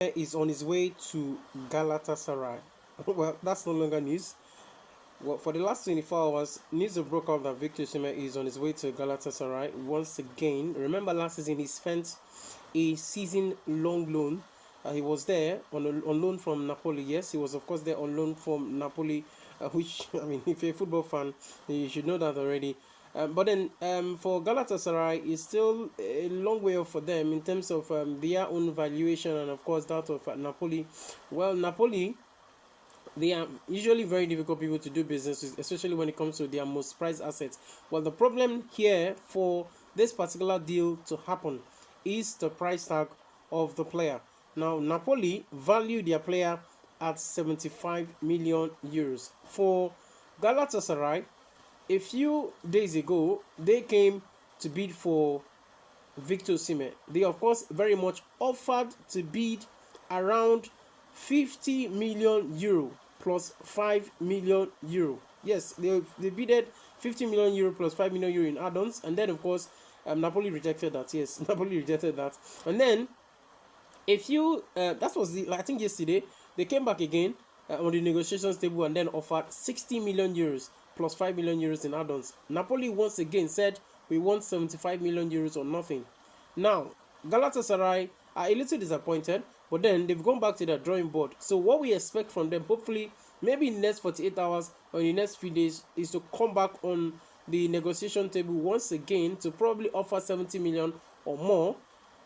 is on his way to Galatasaray. Well, that's no longer news. Well, for the last 24 hours, news have broke out that Victor Osimhen is on his way to Galatasaray once again. Remember last season he spent a season-long loan. He was there on loan from Napoli. Yes, he was of course there on loan from Napoli, which I mean, if you're a football fan, you should know that already. But then for Galatasaray, it's still a long way off for them in terms of their own valuation and of course that of Napoli. Well, Napoli, they are usually very difficult people to do business with, especially when it comes to their most prized assets. Well, the problem here for this particular deal to happen is the price tag of the player. Now, Napoli value their player at 75 million euros. For Galatasaray, a few days ago, they came to bid for Victor Osimhen. They, of course, very much offered to bid around 50 million euro plus 5 million euro. Yes, they bidded 50 million euro plus 5 million euro in add-ons, and then, of course, Napoli rejected that. Yes, Napoli rejected that. And then, a few, that was I think yesterday, they came back again on the negotiations table and then offered 60 million euros plus 5 million euros in add-ons. Napoli once again said, we want 75 million euros or nothing. Now, Galatasaray are a little disappointed, but then they've gone back to their drawing board. So what we expect from them, hopefully, maybe in the next 48 hours or in the next few days, is to come back on the negotiation table once again to probably offer 70 million or more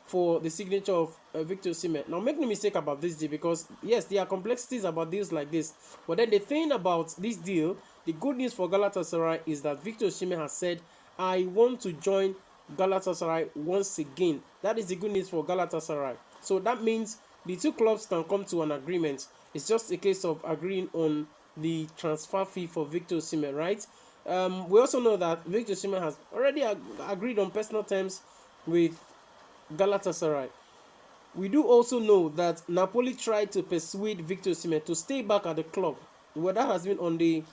for the signature of Victor Osimhen. Now, make no mistake about this deal, because yes, there are complexities about deals like this. But then the thing about this deal, the good news for Galatasaray is that Victor Osimhen has said, I want to join Galatasaray once again. That is the good news for Galatasaray. So that means the two clubs can come to an agreement. It's just a case of agreeing on the transfer fee for Victor Osimhen, right? We also know that Victor Osimhen has already agreed on personal terms with Galatasaray. We do also know that Napoli tried to persuade Victor Osimhen to stay back at the club. Well, that has been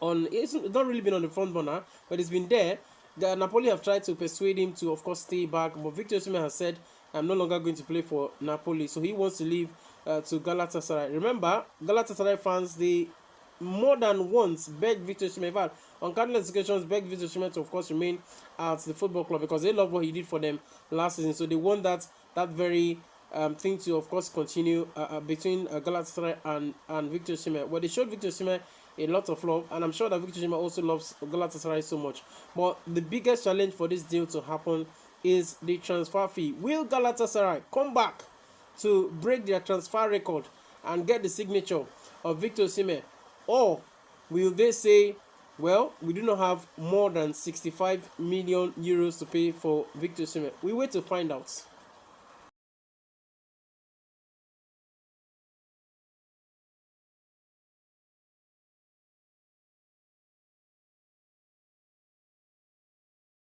it's not really been on the front burner, but it's been there. Napoli have tried to persuade him to, of course, stay back, but Victor Osimhen has said, I'm no longer going to play for Napoli, so he wants to leave to Galatasaray. Remember, Galatasaray fans, they more than once begged Victor Osimhen, in fact, on countless occasions, begged Victor Osimhen to, of course, remain at the football club because they love what he did for them last season. So they want that very thing to, of course, continue between Galatasaray and Victor Osimhen. Well, they showed Victor Osimhen a lot of love, and I'm sure that Victor Osimhen also loves Galatasaray so much. But the biggest challenge for this deal to happen is the transfer fee. Will Galatasaray come back to break their transfer record and get the signature of Victor Osimhen, or will they say, well, we do not have more than 65 million euros to pay for Victor Osimhen? We wait to find out.